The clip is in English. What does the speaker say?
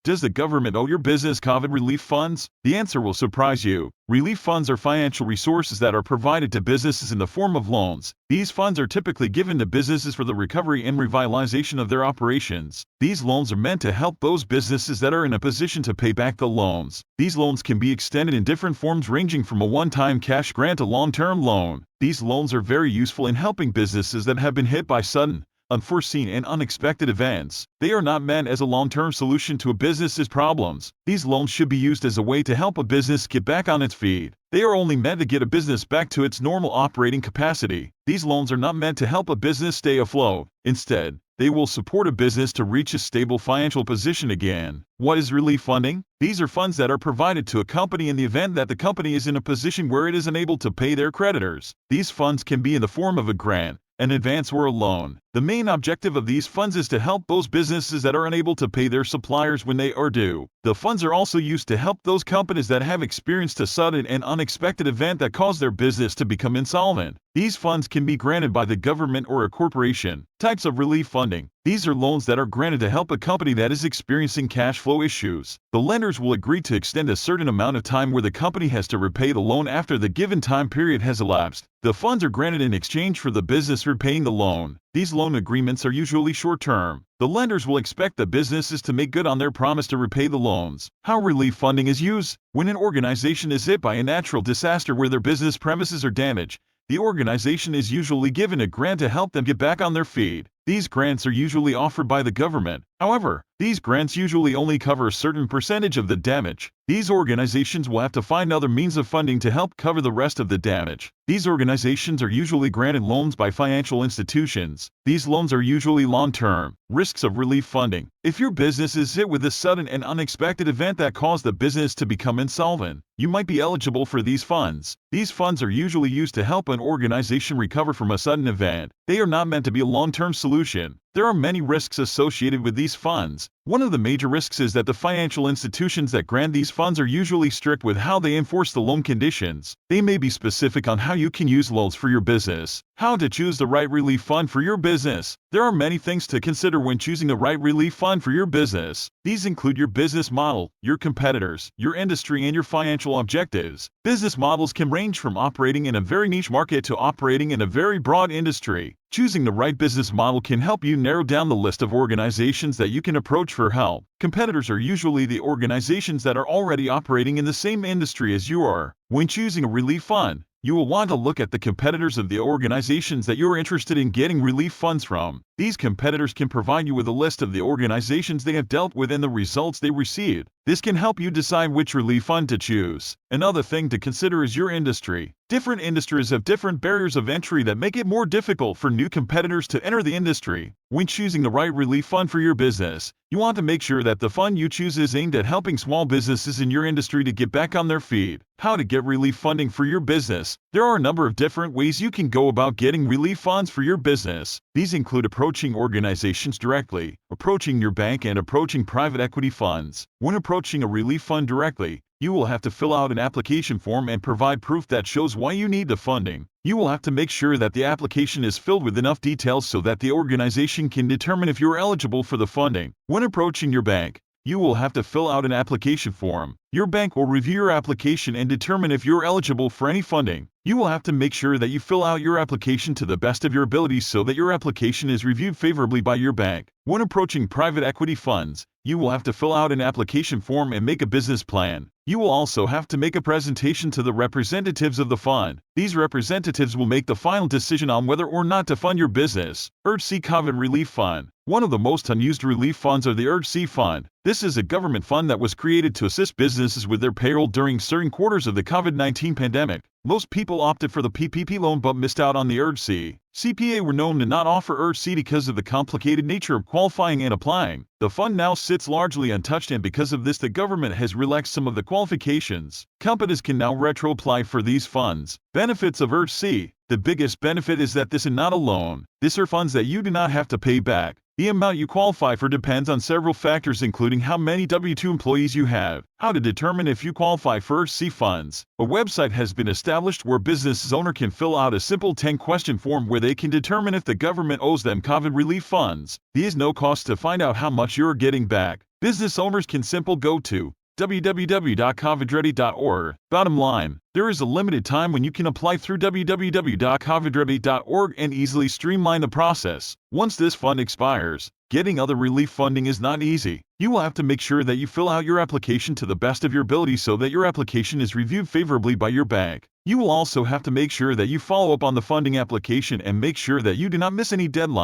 Does the government owe your business COVID relief funds? The answer will surprise you. Relief funds are financial resources that are provided to businesses in the form of loans. These funds are typically given to businesses for the recovery and revitalization of their operations. These loans are meant to help those businesses that are in a position to pay back the loans. These loans can be extended in different forms ranging from a one-time cash grant to long-term loan. These loans are very useful in helping businesses that have been hit by sudden, unforeseen and unexpected events. They are not meant as a long-term solution to a business's problems. These loans should be used as a way to help a business get back on its feet. They are only meant to get a business back to its normal operating capacity. These loans are not meant to help a business stay afloat. Instead, they will support a business to reach a stable financial position again. What is relief funding? These are funds that are provided to a company in the event that the company is in a position where it is unable to pay their creditors. These funds can be in the form of a grant, an advance or a loan. The main objective of these funds is to help those businesses that are unable to pay their suppliers when they are due. The funds are also used to help those companies that have experienced a sudden and unexpected event that caused their business to become insolvent. These funds can be granted by the government or a corporation. Types of relief funding. These are loans that are granted to help a company that is experiencing cash flow issues. The lenders will agree to extend a certain amount of time where the company has to repay the loan after the given time period has elapsed. The funds are granted in exchange for the business repaying the loan. These loan agreements are usually short-term. The lenders will expect the businesses to make good on their promise to repay the loans. How relief funding is used? When an organization is hit by a natural disaster where their business premises are damaged, the organization is usually given a grant to help them get back on their feet. These grants are usually offered by the government. However, these grants usually only cover a certain percentage of the damage. These organizations will have to find other means of funding to help cover the rest of the damage. These organizations are usually granted loans by financial institutions. These loans are usually long-term. Risks of relief funding. If your business is hit with a sudden and unexpected event that caused the business to become insolvent, you might be eligible for these funds. These funds are usually used to help an organization recover from a sudden event. They are not meant to be a long-term solution. There are many risks associated with these funds. One of the major risks is that the financial institutions that grant these funds are usually strict with how they enforce the loan conditions. They may be specific on how you can use loans for your business. How to choose the right relief fund for your business. There are many things to consider when choosing the right relief fund for your business. These include your business model, your competitors, your industry, and your financial objectives. Business models can range from operating in a very niche market to operating in a very broad industry. Choosing the right business model can help you narrow down the list of organizations that you can approach for help. Competitors are usually the organizations that are already operating in the same industry as you are. When choosing a relief fund, you will want to look at the competitors of the organizations that you are interested in getting relief funds from. These competitors can provide you with a list of the organizations they have dealt with and the results they received. This can help you decide which relief fund to choose. Another thing to consider is your industry. Different industries have different barriers of entry that make it more difficult for new competitors to enter the industry. When choosing the right relief fund for your business, you want to make sure that the fund you choose is aimed at helping small businesses in your industry to get back on their feet. How to get relief funding for your business. There are a number of different ways you can go about getting relief funds for your business. These include approaching organizations directly, approaching your bank, and approaching private equity funds. When approaching a relief fund directly, you will have to fill out an application form and provide proof that shows why you need the funding. You will have to make sure that the application is filled with enough details so that the organization can determine if you are eligible for the funding. When approaching your bank, you will have to fill out an application form. Your bank will review your application and determine if you're eligible for any funding. You will have to make sure that you fill out your application to the best of your abilities so that your application is reviewed favorably by your bank. When approaching private equity funds, you will have to fill out an application form and make a business plan. You will also have to make a presentation to the representatives of the fund. These representatives will make the final decision on whether or not to fund your business. Ergc COVID Relief Fund. One of the most unused relief funds are the Ergc Fund. This is a government fund that was created to assist businesses with their payroll during certain quarters of the COVID-19 pandemic. Most people opted for the PPP loan but missed out on the Ergc. CPA were known to not offer Ergc because of the complicated nature of qualifying and applying. The fund now sits largely untouched, and because of this the government has relaxed some of the qualifications. Companies can now retro-apply for these funds. Benefits of ERTC. The biggest benefit is that this is not a loan. These are funds that you do not have to pay back. The amount you qualify for depends on several factors, including how many W-2 employees you have. How to determine if you qualify for ERTC funds. A website has been established where business owner can fill out a simple 10-question form where they can determine if the government owes them COVID relief funds. There is no cost to find out how much you're getting back. Business owners can simply go to www.covidready.org. Bottom line, there is a limited time when you can apply through www.covidready.org and easily streamline the process. Once this fund expires, getting other relief funding is not easy. You will have to make sure that you fill out your application to the best of your ability so that your application is reviewed favorably by your bank. You will also have to make sure that you follow up on the funding application and make sure that you do not miss any deadline.